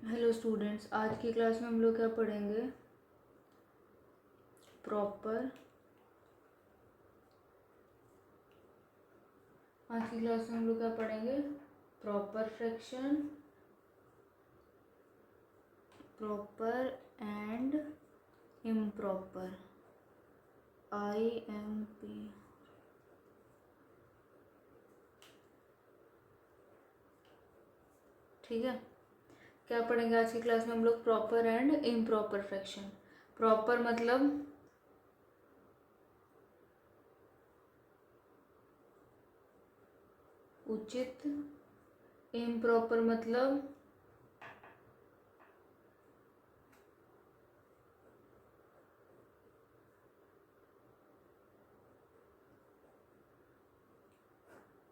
Hello students, आज की class में हम लोग क्या पढ़ेंगे? प्रॉपर। आज की क्लास में हम लोग क्या पढ़ेंगे? Proper fraction, proper and improper. IMP। ठीक है, क्या पढ़ेंगे आज की क्लास में हम लोग? Proper and improper fraction. Proper मतलब उचित, इम्प्रॉपर मतलब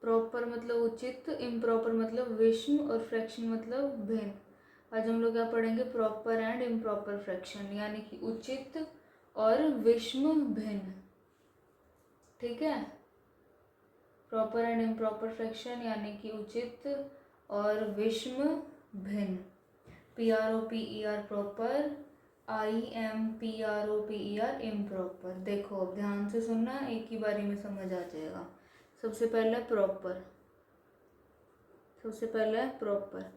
प्रॉपर मतलब उचित, इम्प्रॉपर मतलब विषम और फ्रैक्शन मतलब भिन्न। आज हम लोग क्या पढ़ेंगे? प्रॉपर एंड इम्प्रॉपर फ्रैक्शन, यानी कि उचित और विषम भिन्न। ठीक है, प्रॉपर एंड इम्प्रॉपर फ्रैक्शन यानी कि उचित और विषम भिन्न। PROPER proper, IMPROPER improper. देखो अब ध्यान से सुनना, एक ही बारी में समझ आ जाएगा। सबसे पहले प्रॉपर, सबसे पहले प्रॉपर।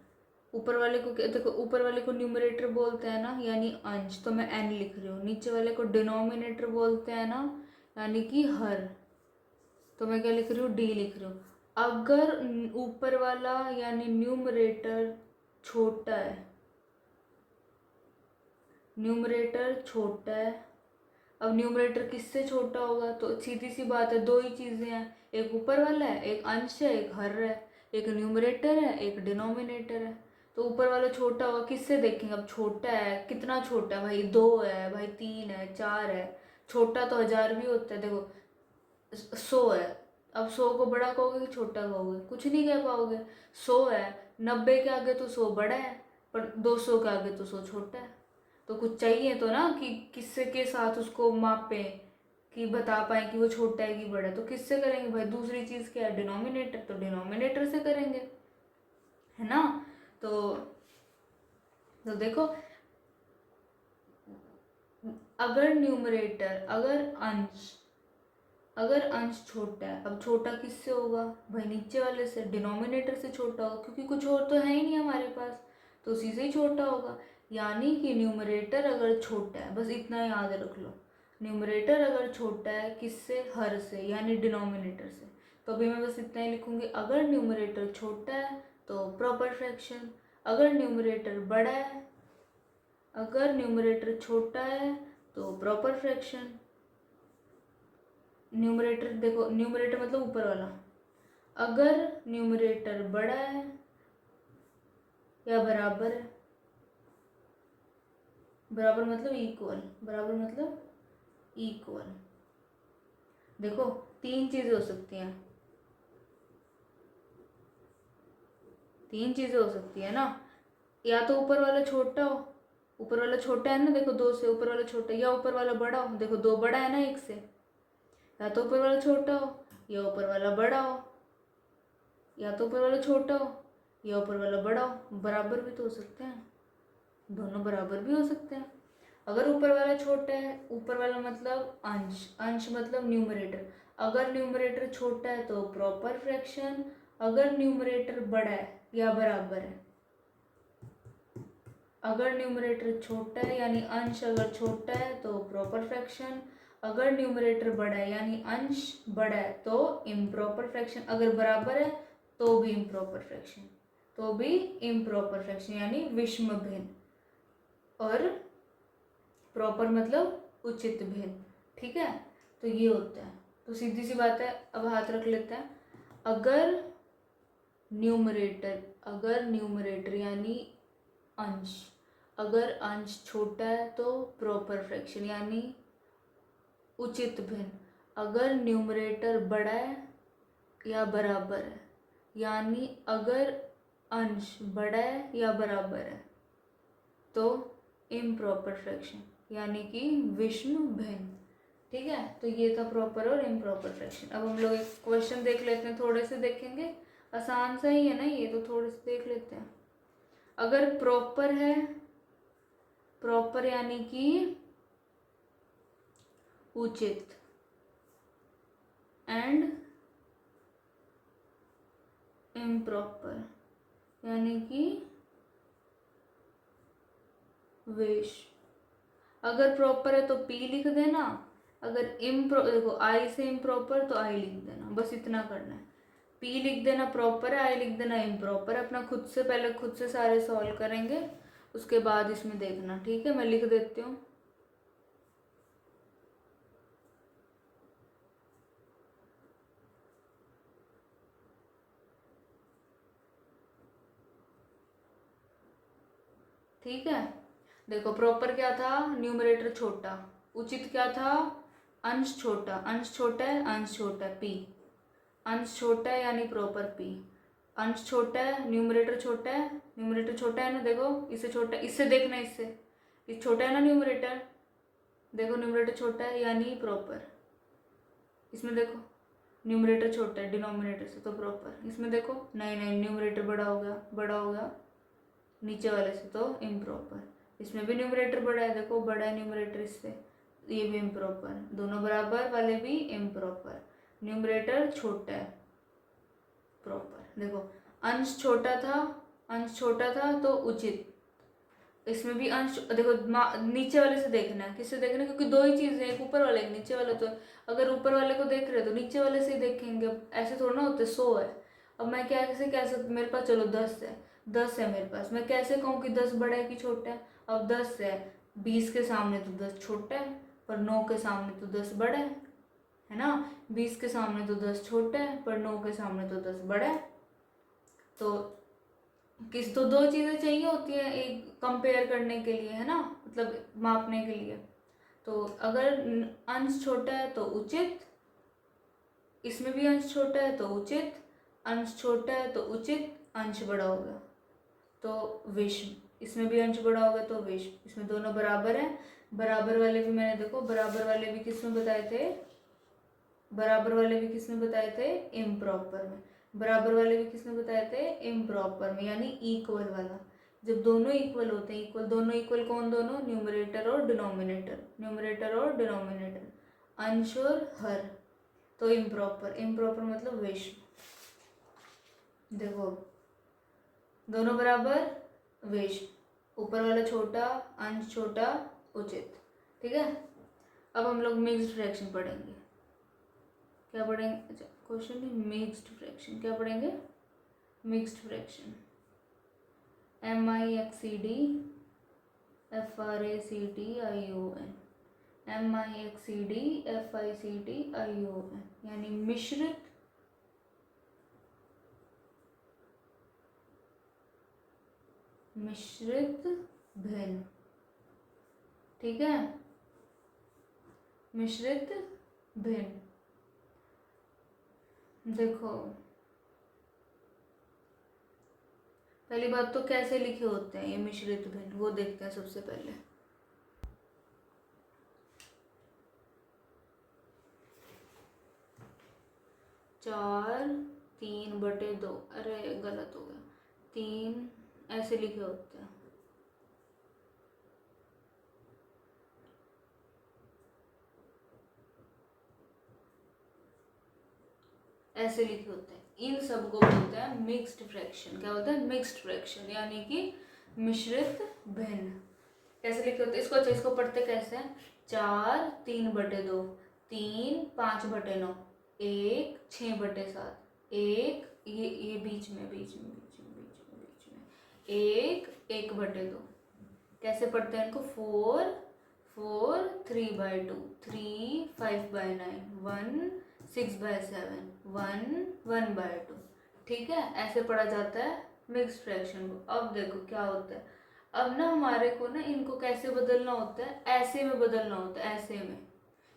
ऊपर वाले को देखो, ऊपर वाले को न्यूमरेटर बोलते हैं ना, यानी अंश, तो मैं n लिख रही हूँ। नीचे वाले को डिनोमिनेटर बोलते हैं ना, यानी कि हर, तो मैं क्या लिख रही हूँ? d लिख रही हूँ। अगर ऊपर वाला यानी न्यूमरेटर छोटा है, न्यूमरेटर छोटा है। अब न्यूमरेटर किससे छोटा होगा? तो सीधी सी बात है, दो ही चीजें हैं, एक ऊपर वाला है, एक अंश है, एक हर है। एक न्यूमरेटर है, एक डिनोमिनेटर है। तो ऊपर वाला छोटा होगा, किससे देखेंगे? अब छोटा है, कितना छोटा है भाई? 2 है भाई, 3 है, 4 है। छोटा तो 1000 भी होता है। देखो 100 है, अब 100 को बड़ा कहोगे कि छोटा कहोगे? कुछ नहीं कह पाओगे। 100 है, 90 के आगे तो 100 बड़ा है, पर 200 के आगे तो 100 छोटा है। तो कुछ चाहिए तो ना कि किससे के साथ उसको मापें, कि बता पाए कि वो छोटा है कि बड़ा है। तो किससे करेंगे भाई? दूसरी चीज क्या है? डिनोमिनेटर, तो डिनोमिनेटर से करेंगे, है ना। तो देखो, अगर न्यूमरेटर, अगर अंश छोटा है, अब छोटा किससे होगा भाई? नीचे वाले से, डिनोमिनेटर से छोटा होगा, क्योंकि कुछ और तो है ही नहीं हमारे पास, तो उसी से ही छोटा होगा। यानी कि न्यूमरेटर अगर छोटा है, बस इतना याद रख लो, न्यूमरेटर अगर छोटा है किससे? हर से, यानी डिनोमिनेटर से। तो अभी मैं बस इतना ही लिखूंगी, अगर न्यूमरेटर छोटा है तो प्रॉपर फ्रैक्शन, अगर न्यूमरेटर बड़ा है, अगर न्यूमरेटर छोटा है तो प्रॉपर फ्रैक्शन। न्यूमरेटर देखो, न्यूमरेटर मतलब ऊपर वाला, अगर न्यूमरेटर बड़ा है या बराबर है, बराबर मतलब इक्वल, बराबर मतलब इक्वल। देखो तीन चीजें हो सकती हैं, तीन चीजें हो सकती है ना। या तो ऊपर वाला छोटा हो, ऊपर वाला छोटा है ना, देखो 2 से ऊपर वाला छोटा, या ऊपर वाला बड़ा हो, देखो 2 बड़ा है ना 1 से। या तो ऊपर वाला छोटा हो या ऊपर वाला बड़ा हो, या तो ऊपर वाला छोटा हो या ऊपर वाला बड़ा हो। बराबर भी तो हो सकते हैं, दोनों बराबर भी हो सकते हैं। अगर ऊपर वाला छोटा है, ऊपर वाला मतलब अंश, अंश मतलब न्यूमरेटर, अगर न्यूमरेटर छोटा है तो प्रॉपर फ्रैक्शन, अगर न्यूमरेटर बड़ा है या बराबर है, अगर न्यूमरेटर छोटा है यानी अंश अगर छोटा है तो प्रॉपर फ्रैक्शन, अगर न्यूमरेटर बड़ा है यानी अंश बड़ा है तो इम्प्रॉपर फ्रैक्शन, अगर बराबर है तो भी इम्प्रॉपर फ्रैक्शन, तो भी इम्प्रॉपर फ्रैक्शन यानी विषम भिन्न, और प्रॉपर मतलब उचित भिन्न। ठीक है, तो ये होता है। तो सीधी सी बात है, अब हाथ रख लेते हैं। अगर न्यूमरेटर, अगर न्यूमरेटर यानी अंश, अगर अंश छोटा है तो प्रॉपर फ्रैक्शन यानी उचित भिन्न, अगर न्यूमरेटर बड़ा है या बराबर है, यानी अगर अंश बड़ा है या बराबर है तो इम्प्रॉपर फ्रैक्शन यानी कि विषम भिन्न। ठीक है, तो ये था प्रॉपर और इम्प्रॉपर फ्रैक्शन। अब हम लोग एक क्वेश्चन देख लेते हैं, थोड़े से देखेंगे, आसान सा ही है ना ये, तो थोड़े से देख लेते हैं। अगर प्रॉपर है, प्रॉपर यानी कि उचित, एंड इम्प्रॉपर यानी कि वेश। अगर प्रॉपर है तो पी लिख देना, अगर देखो आई से इम्प्रॉपर तो आई लिख देना, बस इतना करना है। पी लिख देना प्रॉपर है, आई लिख देना इम्प्रॉपर है। अपना खुद से पहले खुद से सारे सॉल्व करेंगे, उसके बाद इसमें देखना, ठीक है। मैं लिख देती हूँ। ठीक है, देखो प्रॉपर क्या था, न्यूमरेटर छोटा, उचित क्या था, अंश छोटा, अंश छोटा है, अंश छोटा है, पी, अंश छोटा है यानी प्रॉपर पी, अंश छोटा है, न्यूमरेटर छोटा है, न्यूमरेटर छोटा है ना, देखो इससे छोटा, इससे देखना, इससे इस छोटा है ना न्यूमरेटर, देखो न्यूमरेटर छोटा है यानी प्रॉपर, इसमें देखो न्यूमरेटर छोटा है डिनोमिनेटर से तो प्रॉपर, इसमें देखो नहीं नहीं न्यूमरेटर बड़ा हो गया, बड़ा हो गया नीचे वाले से तो इम्प्रॉपर, इसमें भी न्यूमरेटर बड़ा है, देखो बड़ा है न्यूमरेटर इससे, ये भी इम्प्रॉपर, दोनों बराबर वाले भी इम्प्रॉपर, न्यूमरेटर छोटा है प्रॉपर। देखो अंश छोटा था, अंश छोटा था तो उचित, इसमें भी अंश, देखो नीचे वाले से देखना है, किससे देखना है, क्योंकि दो ही चीज़ें, एक ऊपर वाले एक नीचे वाले, तो अगर ऊपर वाले को देख रहे हो तो नीचे वाले से ही देखेंगे, ऐसे थोड़ा ना होते। 100 है, अब मैं कैसे कह सकती, मेरे पास चलो 10 है, 10 है मेरे पास, मैं कैसे कहूँ कि 10 बड़ा है कि छोटा है। अब 10 है, 20 के सामने तो 10 छोटा है, पर 9 के सामने तो 10 बड़ा है ना। 20 के सामने तो 10 छोटा है, पर 9 के सामने तो 10 बड़ा है। तो किस तो दो चीज़ें चाहिए होती है एक कंपेयर करने के लिए, है ना, मतलब मापने के लिए। तो अगर अंश छोटा है तो उचित, इसमें भी अंश छोटा है तो उचित, अंश छोटा है तो उचित, अंश बड़ा होगा तो विषम, इसमें भी अंश बड़ा होगा तो विषम, इसमें दोनों बराबर हैं। बराबर वाले भी मैंने देखो, बराबर वाले भी किस में बताए थे, बराबर वाले भी किस में बताए थे, इम्प्रॉपर में, बराबर वाले भी किसने बताए थे, इम्प्रॉपर में, यानी इक्वल वाला। जब दोनों इक्वल होते हैं, इक्वल दोनों, इक्वल कौन दोनों, न्यूमरेटर और डिनोमिनेटर, न्यूमरेटर और डिनोमिनेटर, अंश और हर, तो इम्प्रॉपर, इम्प्रॉपर मतलब विषम। देखो दोनों बराबर विषम, ऊपर वाला छोटा, अंश छोटा, उचित, ठीक है। अब हम लोग मिक्स्ड फ्रैक्शन पढ़ेंगे, क्या पढ़ेंगे, अच्छा क्वेश्चन नहीं, मिक्स्ड फ्रैक्शन क्या पढ़ेंगे, mixed fraction, MIXD FRACTION, MIXD FICTION, यानी मिश्रित, मिश्रित भिन्न, ठीक है, मिश्रित भिन्न। देखो पहली बात तो कैसे लिखे होते हैं ये मिश्रित भिन्न, वो देखते हैं सबसे पहले। चार 3/2, अरे गलत हो गया, 3 ऐसे लिखे होते हैं, ऐसे लिखे होते हैं, इन सब को बोलते हैं मिक्स्ड फ्रैक्शन। क्या होता है, मिक्स्ड फ्रैक्शन, यानी कि मिश्रित भिन्न। कैसे लिखे होते हैं इसको, अच्छा इसको पढ़ते कैसे हैं, 4 3/2, 3 5/9, 1 6/7, 1 ये बीच में 1 कैसे पढ़ते हैं इनको, 4 4 3/2, 3 5/9, 1 6/7, 1 1/2, ठीक है, ऐसे पढ़ा जाता है मिक्स्ड फ्रैक्शन को। अब देखो क्या होता है, अब ना हमारे को ना इनको कैसे बदलना होता है, ऐसे में बदलना होता है, ऐसे में,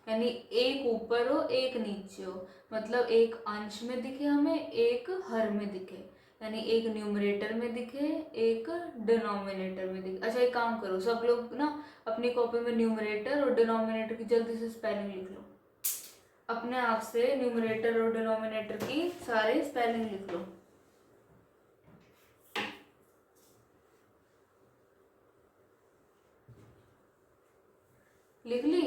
यानी एक ऊपर हो एक नीचे हो, मतलब एक अंश में दिखे हमें, एक हर में दिखे, यानी एक न्यूमरेटर में दिखे, एक डिनोमिनेटर में दिखे। अच्छा एक काम करो सब लोग ना अपनी कॉपी में न्यूमरेटर और डिनोमिनेटर की जल्दी से स्पेलिंग लिख लो, अपने आप से न्यूमरेटर और डिनोमिनेटर की सारी स्पेलिंग लिख लो। लिख ली।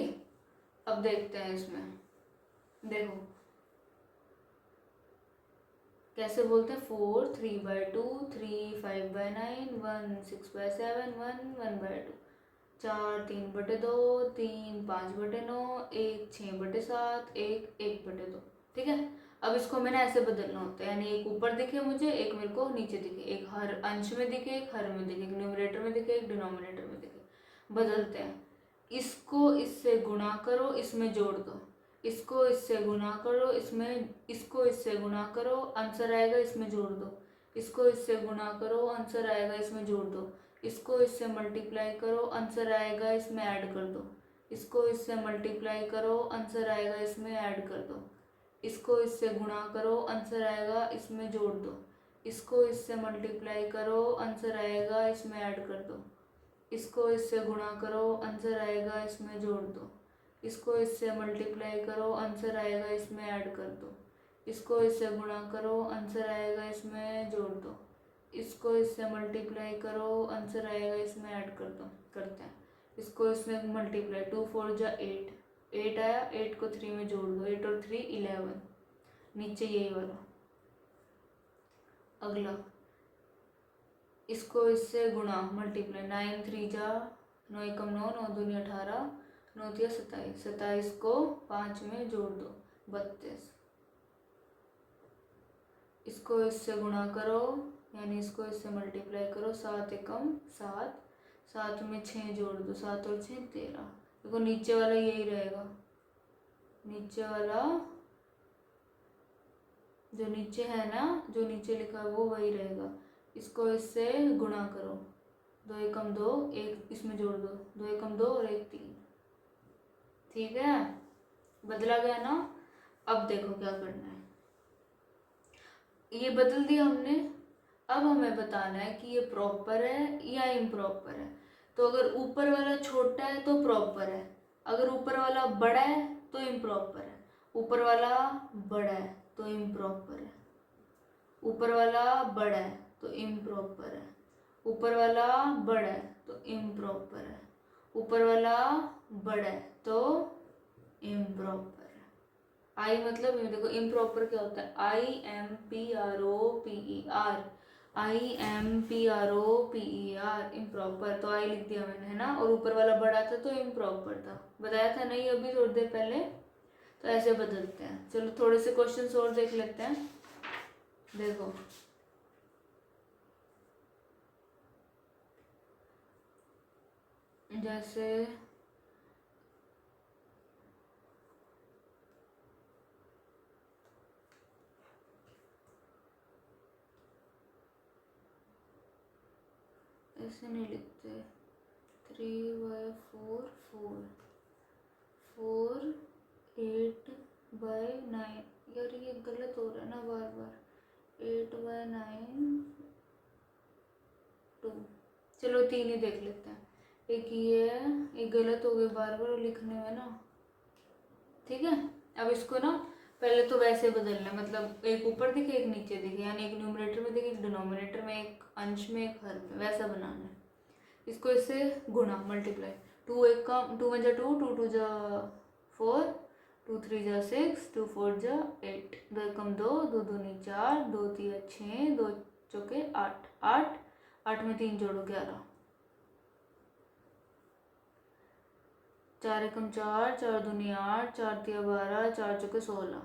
अब देखते हैं इसमें, देखो कैसे बोलते हैं। 4 3/2, 3 5/9, 1 6/7, 1 1/2, 4 3/2, 3 5/9, 1 6/7, 1 1/2। ठीक है। अब इसको मैंने ऐसे बदलना होता है, यानी एक ऊपर दिखे मुझे, एक मेरे को नीचे दिखे, एक हर अंश में दिखे, एक हर में दिखे, एक न्यूमरेटर में दिखे, एक डिनोमिनेटर में दिखे। बदलते हैं। इसको इससे गुणा करो, इसमें जोड़ दो। इसको इससे गुणा करो, इसमें, इसको इससे गुणा करो, आंसर आएगा, इसमें जोड़ दो। इसको इससे गुणा करो, आंसर आएगा, इसमें जोड़ दो। इसको इससे मल्टीप्लाई करो, आंसर आएगा, इसमें ऐड कर दो। इसको इससे मल्टीप्लाई करो, आंसर आएगा, इसमें ऐड कर दो। इसको इससे गुणा करो, आंसर आएगा, इसमें जोड़ दो। इसको इससे मल्टीप्लाई करो, आंसर आएगा, इसमें ऐड कर दो। इसको इससे गुणा करो, आंसर आएगा, इसमें जोड़ दो। इसको इससे मल्टीप्लाई करो, आंसर आएगा, इसमें ऐड कर दो। इसको इससे गुणा करो, आंसर आएगा, इसमें जोड़ दो। इसको इससे मल्टीप्लाई करो, आंसर आएगा, इसमें ऐड कर दो। करते हैं। इसको इसमें मल्टीप्लाई, 2 4 जा 8, 8 आया, 8 को 3 में जोड़ दो, 8 और 3 11। नीचे यही वाला। अगला, इसको इससे गुणा, मल्टीप्लाई, 9 3 जा 9 एकम 9, 9 दूनी 18, 9 तिया 27, 27 को 5 में जोड़ दो, 32। इसको इससे गुणा करो, यानी इसको इससे मल्टीप्लाई करो, 7 एकम 7, 7 में 6 जोड़ दो, 7 और 6 13। देखो नीचे वाला यही रहेगा, नीचे वाला जो नीचे है ना, जो नीचे लिखा है वो वही रहेगा। इसको इससे गुणा करो, 2 एकम 2, 1 इसमें जोड़ दो, 2 एकम 2 और 1 3। ठीक है, बदला गया ना। अब देखो क्या करना है, ये बदल दिया हमने। अब हमें बताना है कि ये प्रॉपर है या इम्प्रॉपर है। तो अगर ऊपर वाला छोटा है तो प्रॉपर है, अगर ऊपर वाला बड़ा है तो इम्प्रॉपर है, ऊपर वाला बड़ा है तो इम्प्रॉपर है, ऊपर वाला बड़ा है तो इम्प्रॉपर है, ऊपर वाला बड़ा है तो इम्प्रॉपर है, ऊपर वाला बड़ा है तो इम्प्रॉपर है। आई मतलब देखो इम्प्रॉपर क्या होता है, IMPROPER, IMPROPER, इम्प्रॉपर। तो आई लिख दिया मैंने, है ना। और ऊपर वाला बड़ा था तो इम्प्रॉपर था, बताया था नहीं अभी थोड़ी देर पहले। तो ऐसे बदलते हैं। चलो थोड़े से क्वेश्चंस और देख लेते हैं। देखो जैसे ऐसे नहीं लिखते, 3/4 4, 4 8/9, यार ये गलत हो रहा है ना बार बार, 8/9 2। चलो 3 ही देख लेते हैं। एक ये है, एक गलत हो गया बार बार लिखने में ना। ठीक है, अब इसको ना पहले तो वैसे बदलना है, मतलब एक ऊपर दिखे एक नीचे दिखे, यानी एक न्यूमरेटर में दिखे एक डिनोमिनेटर में, एक अंश में एक हर में, वैसा बनाना है। इसको इससे गुणा, मल्टीप्लाई, 2 1 का 2 1 जा 2, 2 2 जा 4, 2 3 जा 6, 2 4 जा 8, 2 एकम 2, 2 दूनी 4, 2 तिया 6, 2 चौके 8, 8 8 में 3 जोड़ो 11, 4 एकम 4, 4 दूनी 8, 4 तिया 12, 4 चौके 16,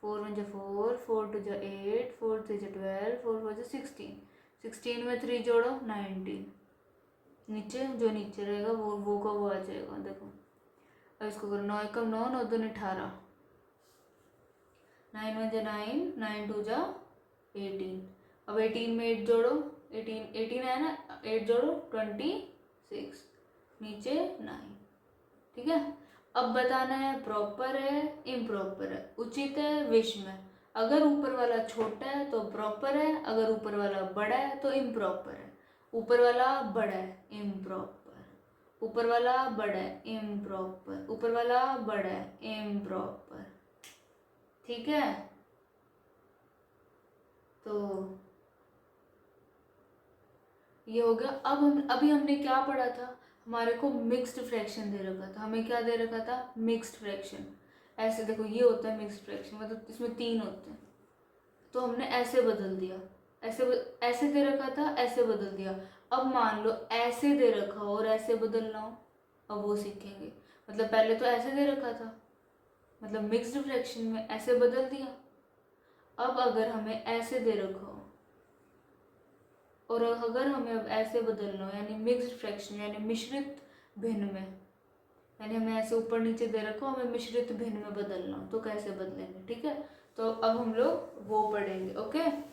4 1 जा 4, 4 2 जा 8, 4 3 जा 12, 4 4 जा 16, 16 में 3 जोड़ो 19, नीचे जो नीचे रहेगा वो का वो आ जाएगा। देखो अब इसको करो, 9 एकम 9, 9 दूनी 18, 9 1 जा 9, 9 2 जा 18। अब 18 में 8 जोड़ो, 18 है ना, 8 जोड़ो 26, नीचे 9। ठीक है, अब बताना है प्रॉपर है इम्प्रॉपर है, उचित है विषम है। अगर ऊपर वाला छोटा है तो प्रॉपर है, अगर ऊपर वाला बड़ा है तो इम्प्रॉपर है। ऊपर वाला बड़ा है इम्प्रॉपर, ऊपर वाला बड़ा है इम्प्रॉपर, ऊपर वाला बड़ा है इम्प्रॉपर। ठीक है, तो ये हो गया। अब हम अभी हमने क्या पढ़ा था, हमारे को मिक्स्ड फ्रैक्शन दे रखा था, हमें क्या दे रखा था, मिक्स्ड फ्रैक्शन। ऐसे देखो ये होता है मिक्स्ड फ्रैक्शन, मतलब इसमें 3 होते हैं, तो हमने ऐसे बदल दिया, ऐसे दे रखा था, ऐसे बदल दिया। अब मान लो ऐसे दे रखा हो और ऐसे बदलना हो, अब वो सीखेंगे। मतलब पहले तो ऐसे दे रखा था, मतलब मिक्स्ड फ्रैक्शन में ऐसे बदल दिया। अब अगर हमें ऐसे दे रखा हो और अगर हमें अब ऐसे बदलना हो, यानी मिक्स्ड फ्रैक्शन यानी मिश्रित भिन्न में, यानी हमें ऐसे ऊपर नीचे दे रखा हो, हमें मिश्रित भिन्न में बदलना हो, तो कैसे बदलेंगे, ठीक है। तो अब हम लोग वो पढ़ेंगे, ओके।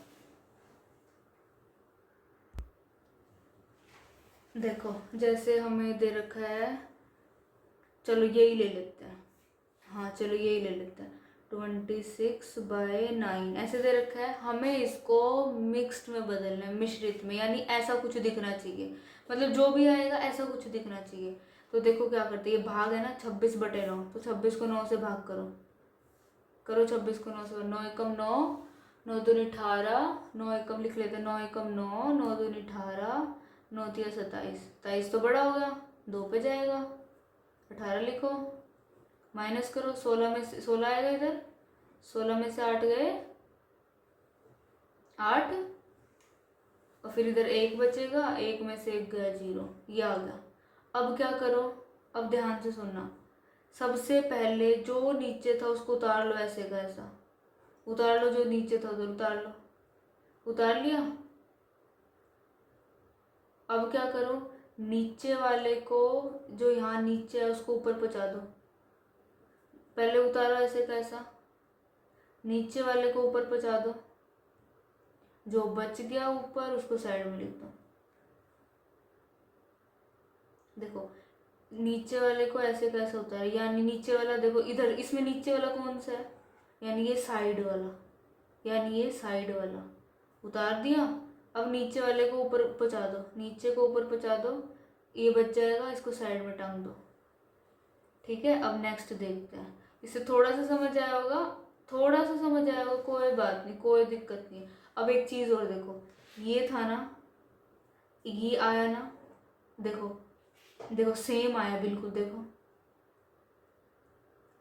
देखो जैसे हमें दे रखा है, चलो यही ले लेते हैं, हाँ चलो यही ले लेते हैं, 26/9 ऐसे दे रखा है, हमें इसको मिक्स्ड में बदलना है, मिश्रित में, यानी ऐसा कुछ दिखना चाहिए, मतलब जो भी आएगा ऐसा कुछ दिखना चाहिए। तो देखो क्या करते हैं, ये भाग है ना 26/9, तो 26 को 9 से भाग करो, करो 26 को 9 से, 9 एकम 9, 9 दूनी 18, 9 एकम लिख लेते हैं, 9 एकम 9, 9 दूनी 18, 9 तिया 27, 27 तो बड़ा हो गया, 2 पे जाएगा, 18 लिखो, माइनस करो, 16 में से 16 आएगा इधर, 16 में से 8 गए 8, और फिर इधर 1 बचेगा, 1 में से 1 गया 0, ये आ गया। अब क्या करो, अब ध्यान से सुनना, सबसे पहले जो नीचे था उसको उतार लो, ऐसे का ऐसा उतार लो, जो नीचे था उधर उतार लो, उतार लिया। अब क्या करो, नीचे वाले को, जो यहाँ नीचे है उसको ऊपर पहुँचा दो, पहले उतारो ऐसे कैसा, नीचे वाले को ऊपर पहुँचा दो, जो बच गया ऊपर उसको साइड में लिख दो। देखो नीचे वाले को ऐसे कैसे उतार, यानी नीचे वाला देखो इधर, इसमें नीचे वाला कौन सा है, यानी ये साइड वाला, यानी ये साइड वाला उतार दिया। अब नीचे वाले को ऊपर पहुँचा दो, नीचे को ऊपर पहुँचा दो, ये बच जाएगा, इसको साइड में टांग दो, ठीक है। अब नेक्स्ट देखते हैं, इससे थोड़ा सा समझ आया होगा, थोड़ा सा समझ आया होगा, कोई बात नहीं, कोई दिक्कत नहीं। अब एक चीज़ और देखो, ये था ना, ये आया ना, देखो देखो सेम आया बिल्कुल, देखो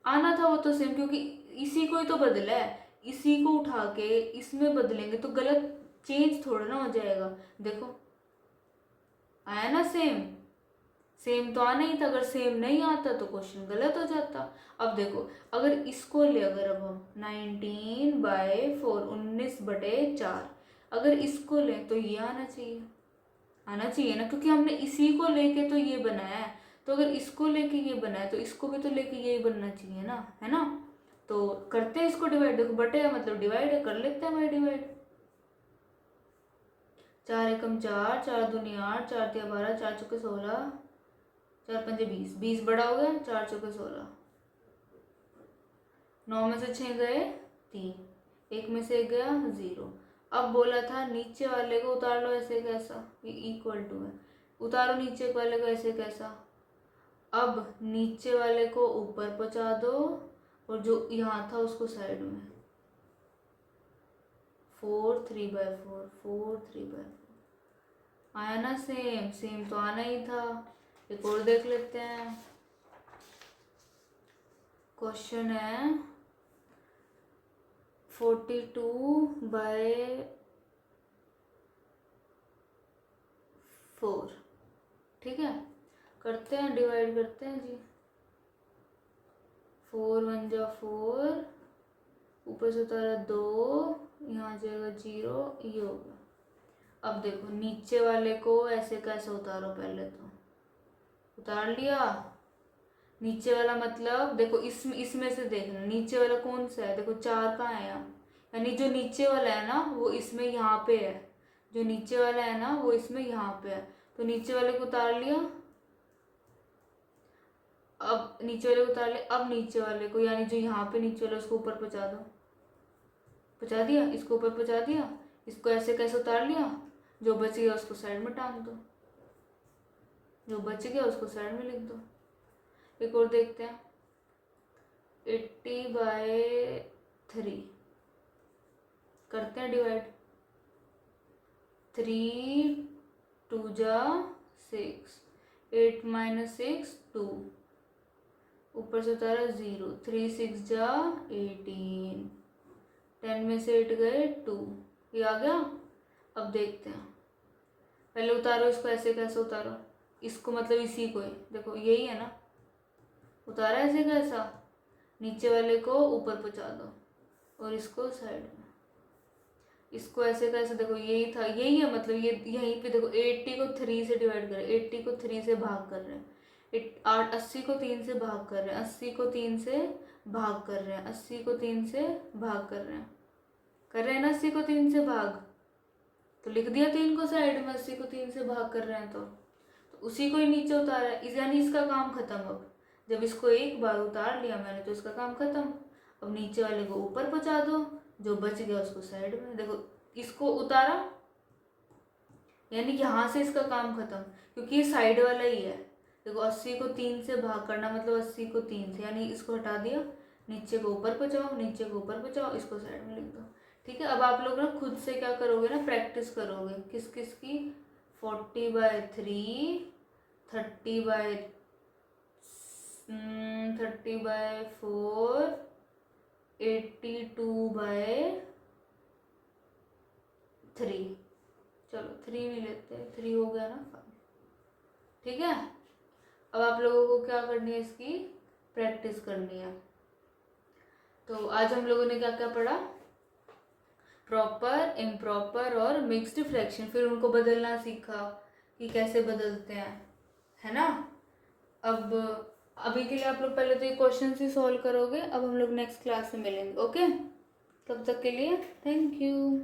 आना था वो तो सेम, क्योंकि इसी को ही तो बदला है, इसी को उठा के इसमें बदलेंगे तो गलत चेंज थोड़ा ना हो जाएगा। देखो आया ना सेम, सेम तो आना ही था, अगर सेम नहीं आता तो क्वेश्चन गलत हो जाता। अब देखो अगर इसको ले, अगर अब हम 19/4 19/4 अगर इसको लें तो ये आना चाहिए, आना चाहिए ना, क्योंकि हमने इसी को लेके तो ये बनाया है, तो अगर इसको लेके ये बना है तो इसको भी तो लेके यही बनना चाहिए ना, है ना। तो करते हैं इसको डिवाइड, देखो बटे है मतलब डिवाइड है, कर लेते हैं भाई डिवाइड। 4 एकम 4, 4 दूनी 8, 4 तिया 12, 4 चौके 16, 4 पंजे 20, 20 बड़ा हो गया, 4 चौके 16, 9 में से 6 गए 3, 1 में से 1 गया 0। अब बोला था नीचे वाले को उतार लो ऐसे कैसा, ये इक्वल टू है, उतारो नीचे वाले को ऐसे कैसा। अब नीचे वाले को ऊपर पहुंचा दो और जो यहाँ था उसको साइड में, 4 3/4 4 3/4 आया ना सेम, सेम तो आना ही था। एक और देख लेते हैं, क्वेश्चन है 42/4, ठीक है, करते हैं डिवाइड करते हैं जी, 4 1 जा 4, ऊपर से उतारा 2, यहाँ जाएगा 0, ये हो गया। अब देखो नीचे वाले को ऐसे कैसे उतारो, पहले तो उतार लिया, नीचे वाला मतलब देखो इसमें से देखना नीचे वाला कौन सा है, देखो 4 कहाँ है यहाँ, यानी जो नीचे वाला है ना वो इसमें यहाँ पे है, जो नीचे वाला है ना वो इसमें यहाँ पे है, तो नीचे वाले को उतार लिया। अब नीचे वाले को उतार लिया, अब नीचे वाले को यानी जो यहाँ पे नीचे वाला उसको ऊपर पहुँचा दो, पहुँचा दिया, इसको ऊपर पहुँचा दिया, इसको ऐसे कैसे उतार लिया, जो बच गया उसको साइड में टांग दो, जो बच गया उसको साइड में लिख दो। एक और देखते हैं, 80/3 करते हैं डिवाइड, 3 2 जा 6, 8 माइनस 6 2, ऊपर से उतारा 0, 3 6 जा 18, 10 में से 8 गए 2, ये आ गया। अब देखते हैं, पहले उतारो इसको, ऐसे कैसे उतारो इसको, मतलब इसी को ही देखो, यही है ना, उतारा ऐसे कैसा, नीचे वाले को ऊपर पहुंचा दो और इसको साइड में, इसको ऐसे कैसे, देखो यही था, यही है, मतलब ये यहीं पे देखो 80 को 3 से डिवाइड कर रहे हैं, 80 को 3 से भाग कर रहे हैं, 80 को 3 से भाग कर रहे हैं, 80 को 3 से भाग कर रहे हैं, 80 को 3 से भाग कर रहे हैं ना, 80 को 3 से भाग, तो लिख दिया 3 को साइड में, 80 को 3 से भाग कर रहे हैं तो उसी को ही नीचे उतारा है, यानी इसका काम खत्म। अब जब इसको एक बार उतार लिया मैंने तो इसका काम खत्म। अब नीचे वाले को ऊपर पहुंचा दो, जो बच गया उसको साइड में, देखो इसको उतारा, यानी यहाँ से इसका काम खत्म, क्योंकि ये साइड वाला ही है। देखो 80 को 3 से भाग करना मतलब 80 को 3 से, यानी इसको हटा दिया, नीचे को ऊपर पहुंचाओ, नीचे को ऊपर पहुंचाओ, इसको साइड में लिख दो। ठीक है, अब आप लोग ना खुद से क्या करोगे ना, प्रैक्टिस करोगे, किस किस की, 40/3, 30/4, 82/3, चलो 3 नहीं लेते, 3 हो गया ना 5। ठीक है, अब आप लोगों को क्या करनी है, इसकी प्रैक्टिस करनी है। तो आज हम लोगों ने क्या क्या पढ़ा, प्रॉपर, इम्प्रॉपर और मिक्स्ड फ्रैक्शन, फिर उनको बदलना सीखा कि कैसे बदलते हैं, है ना। अब अभी के लिए आप लोग पहले तो ये क्वेश्चन ही सॉल्व करोगे, अब हम लोग नेक्स्ट क्लास में मिलेंगे। ओके, तब तक के लिए थैंक यू।